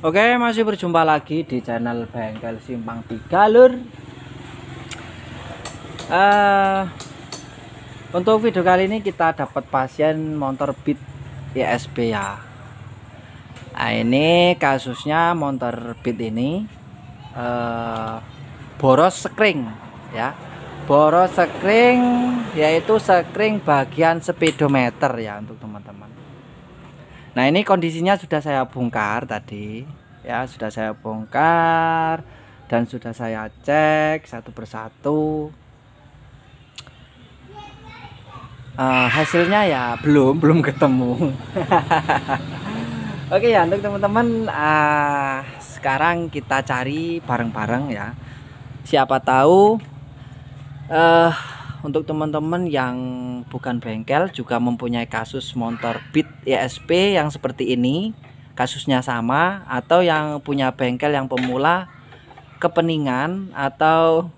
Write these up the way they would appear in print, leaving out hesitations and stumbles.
Oke, masih berjumpa lagi di channel Bengkel Simpang 3 Lur. Untuk video kali ini kita dapat pasien motor Beat ESP ya. Nah, ini kasusnya motor Beat ini boros sekring ya. Boros sekring yaitu sekring bagian speedometer ya untuk teman-teman. Nah, ini kondisinya sudah saya bongkar tadi ya, sudah saya bongkar dan sudah saya cek satu persatu. Hasilnya ya belum ketemu. Oke ya, untuk teman-teman sekarang kita cari bareng-bareng ya. Siapa tahu untuk teman-teman yang bukan bengkel juga mempunyai kasus motor Beat ESP yang seperti ini, kasusnya sama, atau yang punya bengkel yang pemula kepeningan atau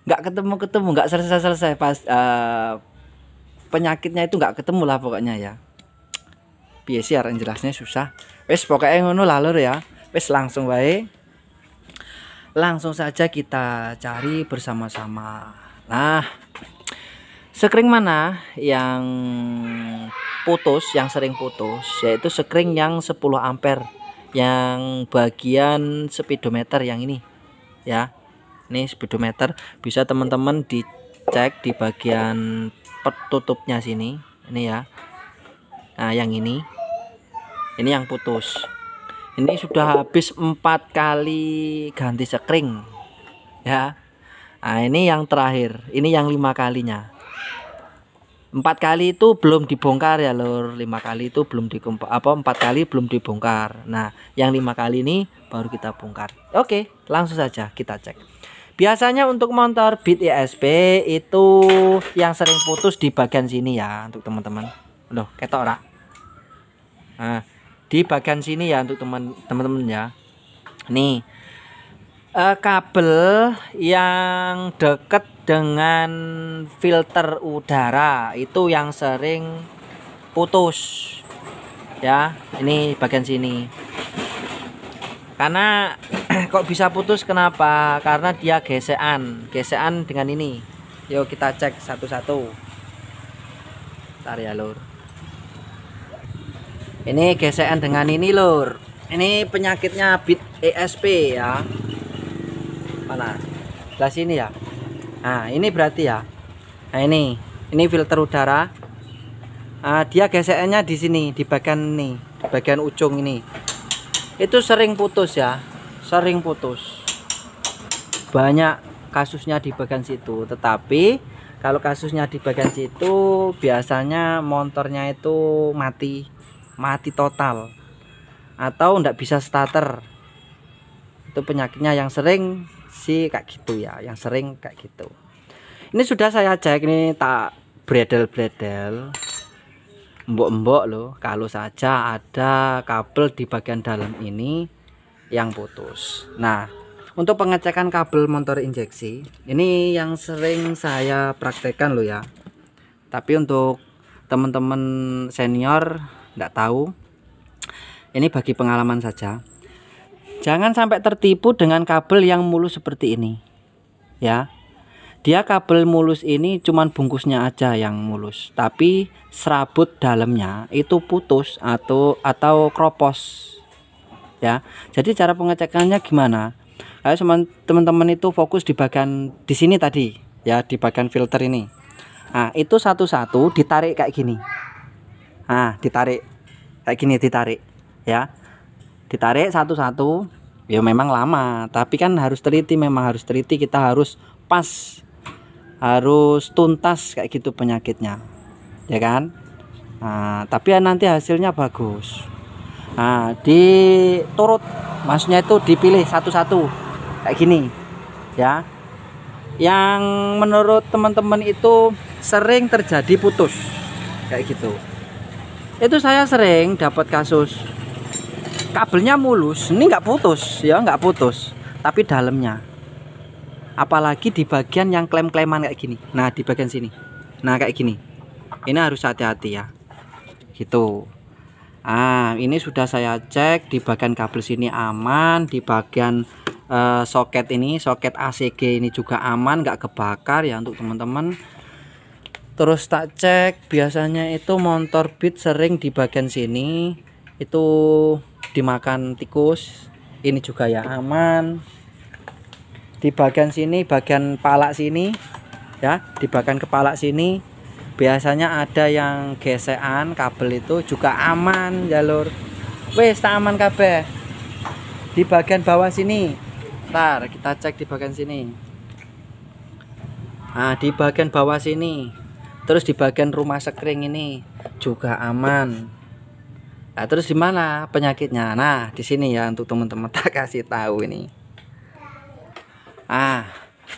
nggak ketemu nggak selesai pas penyakitnya itu nggak ketemu lah pokoknya ya. Biasa yang jelasnya susah. Wes pokoknya ngono lah Lur ya. Wes langsung baik. Langsung saja kita cari bersama-sama. Nah, sekring mana yang putus, yang sering putus, yaitu sekring yang 10 ampere yang bagian speedometer yang ini ya. Ini speedometer, bisa teman-teman dicek di bagian petutupnya sini ini ya. Nah, yang ini yang putus. Ini sudah habis 4 kali ganti sekring ya. Nah, ini yang terakhir, ini yang 5 kalinya. 4 kali itu belum dibongkar ya Lur. 5 kali itu belum dibongkar, 4 kali belum dibongkar. Nah, yang 5 kali ini baru kita bongkar. Oke, langsung saja kita cek. Biasanya untuk motor Beat ESP itu yang sering putus di bagian sini ya untuk teman-teman. Loh, ketok ora? Nah, di bagian sini ya untuk teman-teman ya. Nih kabel yang dekat dengan filter udara itu yang sering putus ya. Ini bagian sini. Karena kok bisa putus, kenapa? Karena dia gesekan dengan ini. Yuk kita cek satu-satu. Bentar ya Lur. Ini gesekan dengan ini Lur. Ini penyakitnya Beat ESP ya. Mana? Sebelah sini ya. Nah, ini berarti ya. Nah, ini filter udara. Dia gesekannya di sini, di bagian ini, di bagian ujung ini. Itu sering putus ya. Sering putus. Banyak kasusnya di bagian situ. Tetapi kalau kasusnya di bagian situ biasanya motornya itu mati total atau enggak bisa starter. Itu penyakitnya yang sering sih kayak gitu ya, yang sering kayak gitu. Ini sudah saya cek, ini tak bredel embok loh. Kalau saja ada kabel di bagian dalam ini yang putus. Nah, untuk pengecekan kabel motor injeksi ini yang sering saya praktekkan loh ya. Tapi untuk teman-teman senior nggak tahu, ini bagi pengalaman saja. Jangan sampai tertipu dengan kabel yang mulus seperti ini ya. Dia kabel mulus ini cuman bungkusnya aja yang mulus, tapi serabut dalamnya itu putus atau kropos ya. Jadi cara pengecekannya gimana? Ayo teman-teman itu fokus di bagian di sini tadi ya, di bagian filter ini. Nah, itu satu-satu ditarik kayak gini. Nah, ditarik kayak gini, ditarik ya, ditarik satu-satu. Ya memang lama, tapi kan harus teliti, memang harus teliti, kita harus pas, harus tuntas kayak gitu penyakitnya ya kan. Nah, tapi ya nanti hasilnya bagus. Nah, diturut, maksudnya itu dipilih satu-satu kayak gini ya. Yang menurut teman-teman itu sering terjadi putus kayak gitu. Itu saya sering dapat kasus kabelnya mulus, ini nggak putus ya, nggak putus, tapi dalamnya, apalagi di bagian yang klem-kleman kayak gini. Nah, di bagian sini, nah kayak gini, ini harus hati-hati ya gitu. Ini sudah saya cek di bagian kabel sini aman, di bagian soket ini, soket ACG ini juga aman, nggak kebakar ya untuk teman-teman. Terus tak cek, biasanya itu motor beat sering di bagian sini itu dimakan tikus. Ini juga ya aman. Di bagian sini, bagian palak sini ya, di bagian kepala sini biasanya ada yang gesekan kabel, itu juga aman jalur. Wes tak aman kabeh. Di bagian bawah sini, ntar kita cek di bagian sini. Nah, di bagian bawah sini, terus di bagian rumah sekring ini juga aman. Nah, terus di mana penyakitnya? Nah, di sini ya untuk teman-teman tak kasih tahu ini.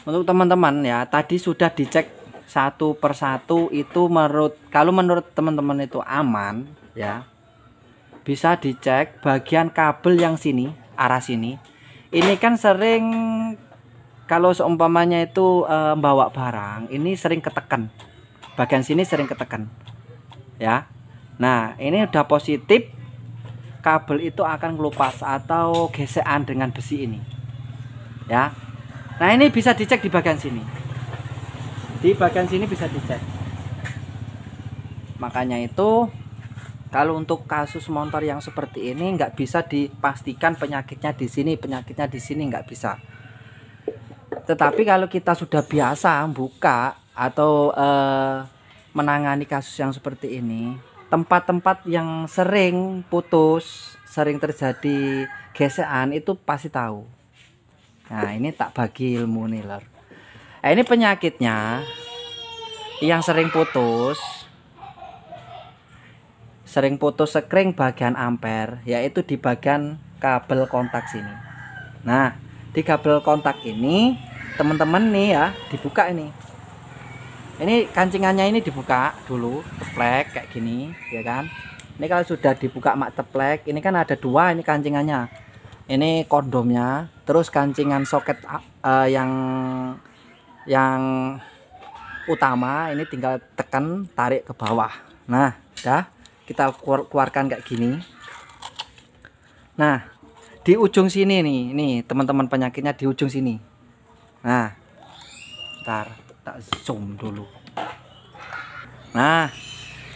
Untuk teman-teman ya, tadi sudah dicek satu persatu, itu kalau menurut teman-teman itu aman ya, bisa dicek bagian kabel yang sini, arah sini. Ini kan sering kalau seumpamanya itu bawa barang, ini sering ketekan, bagian sini sering ketekan ya. Nah, ini udah positif, kabel itu akan ngelupas atau gesekan dengan besi ini ya. Nah, ini bisa dicek di bagian sini. Di bagian sini bisa dicek. Makanya itu kalau untuk kasus motor yang seperti ini nggak bisa dipastikan penyakitnya di sini, penyakitnya di sini, nggak bisa. Tetapi kalau kita sudah biasa buka atau menangani kasus yang seperti ini, tempat-tempat yang sering putus, sering terjadi gesekan, itu pasti tahu. Nah, ini tak bagi ilmu nih lor. Ini penyakitnya yang sering putus sekring bagian ampere, yaitu di bagian kabel kontak sini. Nah, di kabel kontak ini teman-teman nih ya, dibuka ini. Ini kancingannya ini dibuka dulu, teplek kayak gini ya kan. Ini kalau sudah dibuka mak teplek, ini kan ada dua ini kancingannya. Ini kondomnya, terus kancingan soket yang utama ini tinggal tekan, tarik ke bawah. Nah, dah kita keluarkan kayak gini. Nah, di ujung sini nih teman-teman, penyakitnya di ujung sini. Nah, ntar tak zoom dulu. Nah,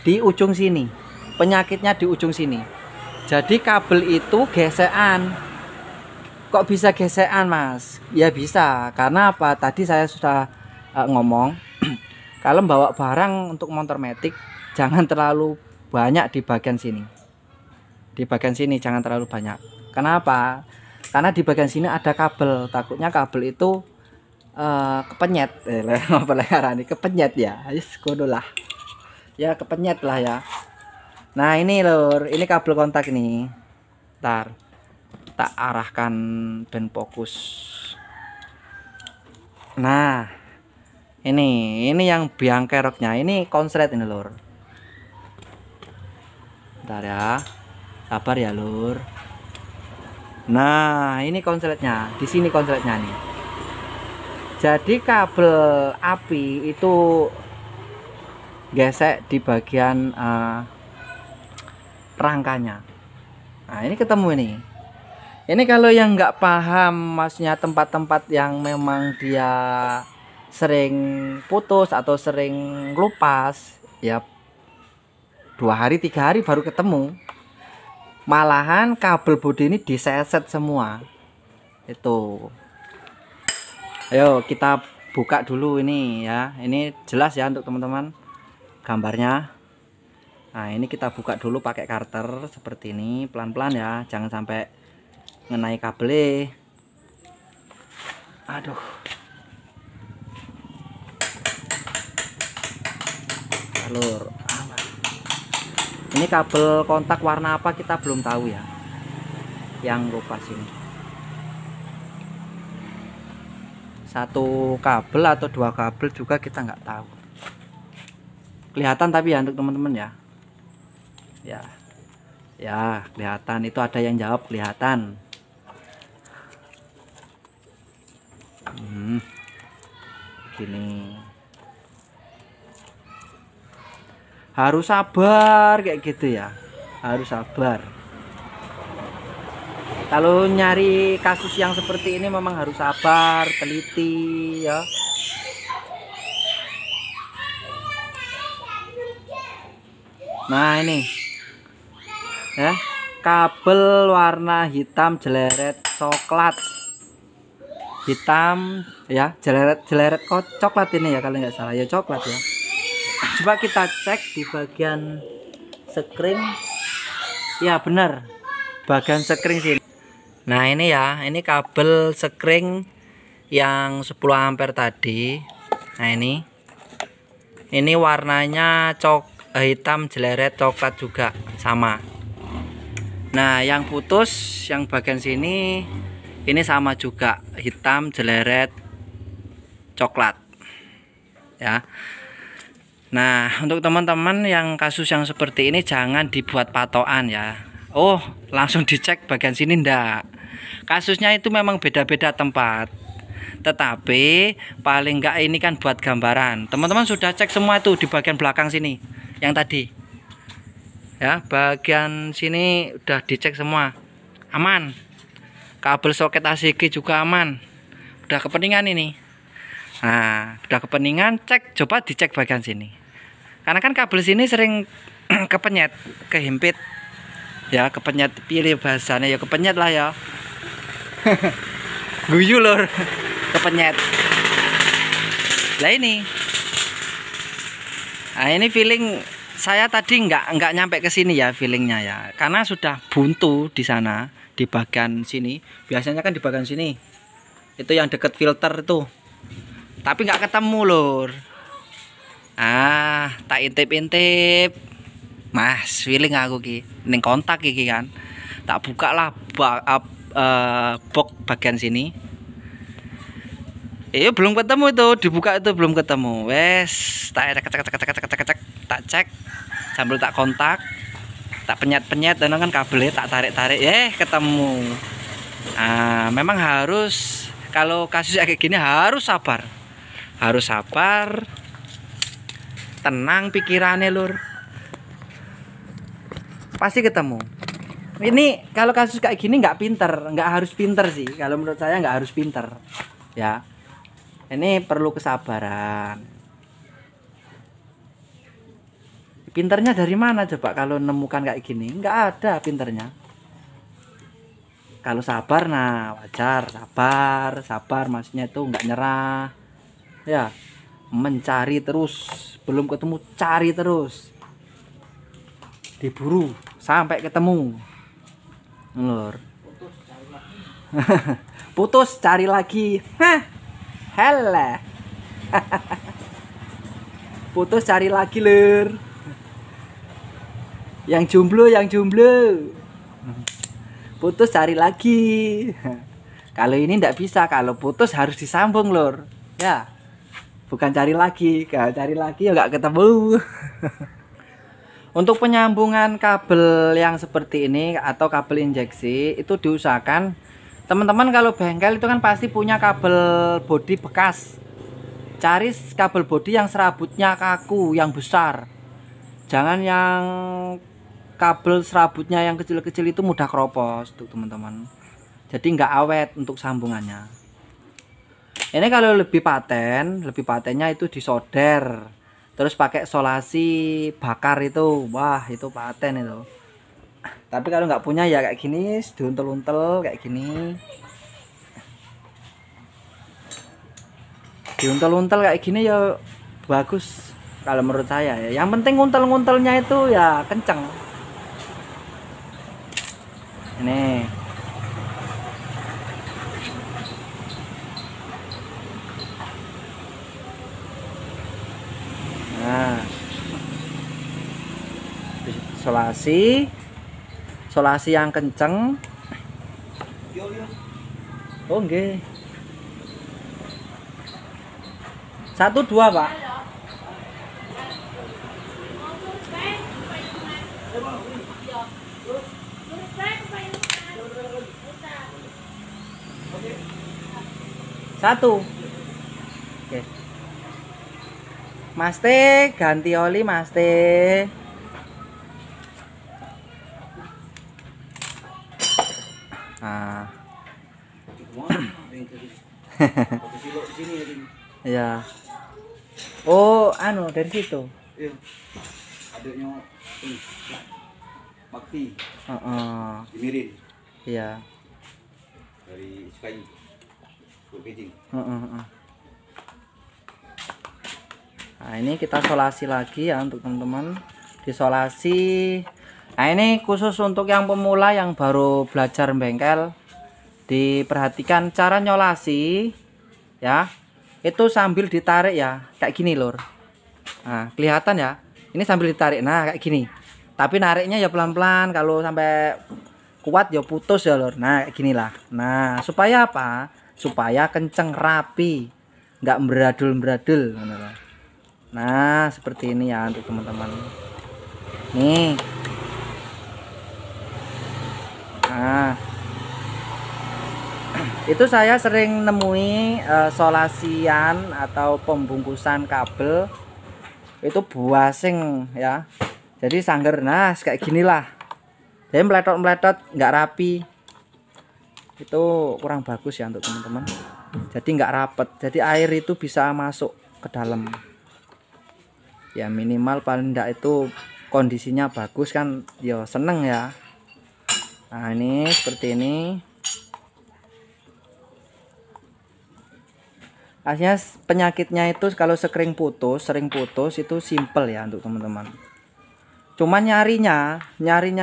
di ujung sini penyakitnya, di ujung sini. Jadi kabel itu gesekan. Kok bisa gesekan mas? Ya bisa, karena apa? Tadi saya sudah ngomong kalau bawa barang untuk motor metik jangan terlalu banyak di bagian sini. Di bagian sini jangan terlalu banyak. Kenapa? Karena di bagian sini ada kabel, takutnya kabel itu kepenyet. Kepenyet ya. Lah. Ya kepenyet lah ya. Nah, ini lur, ini kabel kontak ini. Ntar tak arahkan ben fokus. Nah, ini yang biang keroknya, ini konslet ini lur. Bentar ya, sabar ya lur. Nah, ini konsletnya, di sini konsletnya nih. Jadi kabel api itu gesek di bagian rangkanya. Nah, ini ketemu ini. Ini kalau yang nggak paham, maksudnya tempat-tempat yang memang dia sering putus atau sering lupas, ya 2 hari 3 hari baru ketemu. Malahan kabel bodi ini diseset semua. Itu. Ayo kita buka dulu ini ya. Ini jelas ya untuk teman-teman gambarnya. Nah, ini kita buka dulu pakai karter seperti ini, pelan-pelan ya, jangan sampai ngenai kabel. Aduh. Lur. Ini kabel kontak warna apa kita belum tahu ya. Yang lupas ini. Satu kabel atau 2 kabel juga kita nggak tahu. Kelihatan tapi ya untuk teman-teman ya. Ya, kelihatan, itu ada yang jawab kelihatan. Gini. Harus sabar kayak gitu ya. harus sabar. Kalau nyari kasus yang seperti ini memang harus sabar, teliti ya. Nah ini ya, kabel warna hitam jeleret coklat, hitam ya, jeleret coklat ini ya, kalau nggak salah ya, coklat ya. Coba kita cek di bagian sekring. Ya benar, bagian sekring sini. Nah ini ya, ini kabel sekring yang 10 ampere tadi. Nah ini warnanya hitam jeleret coklat juga sama. Nah yang putus yang bagian sini ini sama juga, hitam jeleret coklat ya. Nah untuk teman-teman yang kasus yang seperti ini jangan dibuat patokan ya. Oh langsung dicek bagian sini, ndak. Kasusnya itu memang beda-beda tempat, tetapi paling enggak ini kan buat gambaran. Teman-teman sudah cek semua itu di bagian belakang sini yang tadi ya, bagian sini udah dicek semua aman. Kabel soket ACG juga aman, udah kepeningan ini. Nah udah kepeningan, coba dicek bagian sini, karena kan kabel sini sering kepenyet, kehimpit ya, kepenyet, pilih bahasanya ya, kepenyet lah ya. Guyu lur, kepenyet lah ini. Nah ini feeling saya tadi nggak nyampe ke sini ya, feelingnya ya, karena sudah buntu di sana di bagian sini. Biasanya kan di bagian sini itu yang deket filter itu, tapi nggak ketemu lur. Tak intip-intip mas, feeling aku ki ning kontak iki kan, tak buka lah box bagian sini. Belum ketemu itu, dibuka itu belum ketemu. Wes tak cek sambil tak kontak, tak penyet dan kan kabelnya tak tarik ketemu. Memang harus, kalau kasus kayak gini harus sabar, tenang pikirannya lur, pasti ketemu. Ini kalau kasus kayak gini nggak harus pinter sih, kalau menurut saya nggak harus pinter ya. Ini perlu kesabaran. Pinternya dari mana coba kalau nemukan kayak gini? Nggak ada pinternya. Kalau sabar, nah wajar, sabar maksudnya itu nggak nyerah ya, mencari terus, belum ketemu cari terus, diburu sampai ketemu lur. Putus cari lagi. Hele. Putus cari lagi lur. Yang jomblo putus cari lagi. Kalau ini ndak bisa, kalau putus harus disambung lur ya, bukan cari lagi. Kalau cari lagi ya nggak ketemu. Untuk penyambungan kabel yang seperti ini atau kabel injeksi itu diusahakan teman-teman, kalau bengkel itu kan pasti punya kabel bodi bekas. Cari kabel bodi yang serabutnya kaku, yang besar. Jangan yang kabel serabutnya yang kecil-kecil itu mudah keropos tuh teman-teman. Jadi nggak awet untuk sambungannya. Ini kalau lebih patennya itu disolder, terus pakai solasi bakar itu, wah itu paten itu. Tapi kalau nggak punya ya kayak gini, diuntel-untel kayak gini, ya bagus kalau menurut saya ya. Yang penting untel-untelnya itu ya kenceng. Ini nah, solasi yang kenceng. Oh nggih. 1 2 Pak. Satu. Oke. Mas T, ganti oli Mas T. Nah. Ya. Oh, anu dari situ. Iya. Adanya ini. Bakti. Dimirin. Iya. Dari Sukai. Beijing. Nah, ini kita solasi lagi ya untuk teman-teman. Disolasi. Nah, ini khusus untuk yang pemula yang baru belajar bengkel. Diperhatikan cara nyolasi ya. Itu sambil ditarik ya, kayak gini lur. Nah, kelihatan ya. Ini sambil ditarik. Nah, kayak gini. Tapi nariknya ya pelan-pelan, kalau sampai kuat ya putus ya lur. Nah, kayak ginilah. Nah, supaya apa? Supaya kenceng rapi, nggak beradul-beradul. Nah, seperti ini ya untuk teman-teman. Nih. Nah, itu saya sering nemui solasian atau pembungkusan kabel itu buasing ya. Jadi sangger, nah kayak ginilah. Jadi meletot-meletot, nggak rapi. Itu kurang bagus ya untuk teman-teman. Jadi nggak rapet. Jadi air itu bisa masuk ke dalam. Ya minimal paling enggak itu kondisinya bagus kan, ya seneng ya. Nah ini seperti ini. Aslinya penyakitnya itu kalau sering putus itu simple ya untuk teman-teman. Cuman nyarinya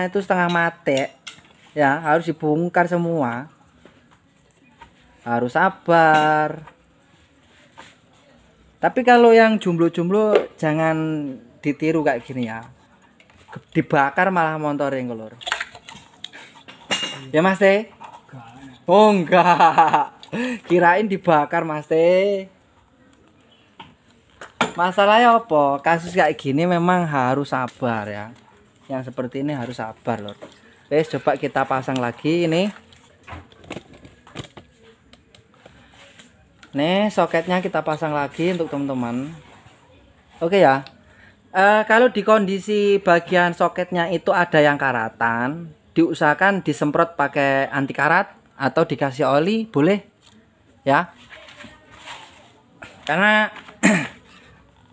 itu setengah mati ya, harus dibongkar semua. Harus sabar. Tapi kalau yang jomblo-jomblo jangan ditiru kayak gini ya. Dibakar malah montoring lur. Ya Mas Teh? Oh enggak. Kirain dibakar Mas Teh. Masalahnya apa? Kasus kayak gini memang harus sabar ya. Yang seperti ini harus sabar lur. Wes coba kita pasang lagi ini. Nih soketnya kita pasang lagi untuk teman-teman. Oke ya. Kalau di kondisi bagian soketnya itu ada yang karatan, diusahakan disemprot pakai anti karat atau dikasih oli boleh ya. Karena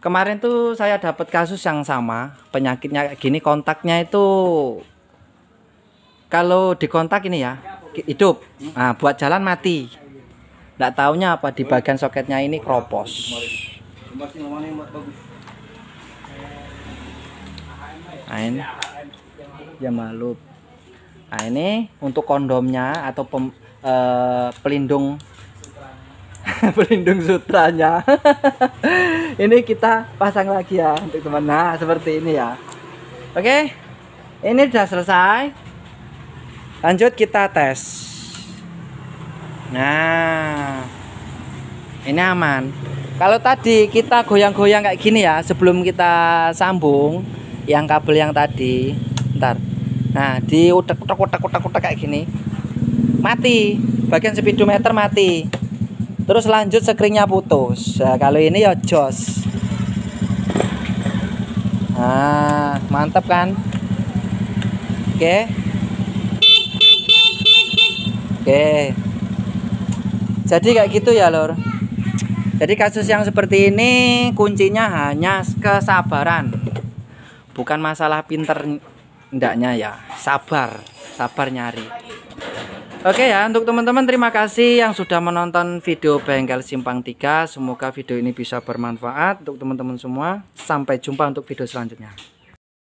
kemarin tuh saya dapat kasus yang sama, penyakitnya kayak gini, kontaknya itu kalau dikontak ini ya hidup, nah buat jalan mati. Nggak taunya apa di bagian soketnya ini kropos. Nah ini ya malu. Nah ini untuk kondomnya atau pelindung pelindung sutranya. Ini kita pasang lagi ya untuk teman. Nah seperti ini ya. Oke, ini sudah selesai. Lanjut kita tes. Nah ini aman. Kalau tadi kita goyang-goyang kayak gini ya, sebelum kita sambung yang kabel yang tadi, ntar. Nah di utak kayak gini, mati. Bagian speedometer mati. Terus lanjut sekringnya putus. Nah, kalau ini ya jos. Nah, mantap kan? Oke. Oke. Jadi kayak gitu ya, lor. Jadi kasus yang seperti ini kuncinya hanya kesabaran. Bukan masalah pinter ndaknya ya. Sabar nyari. Oke ya, untuk teman-teman terima kasih yang sudah menonton video bengkel Simpang 3. Semoga video ini bisa bermanfaat untuk teman-teman semua. Sampai jumpa untuk video selanjutnya.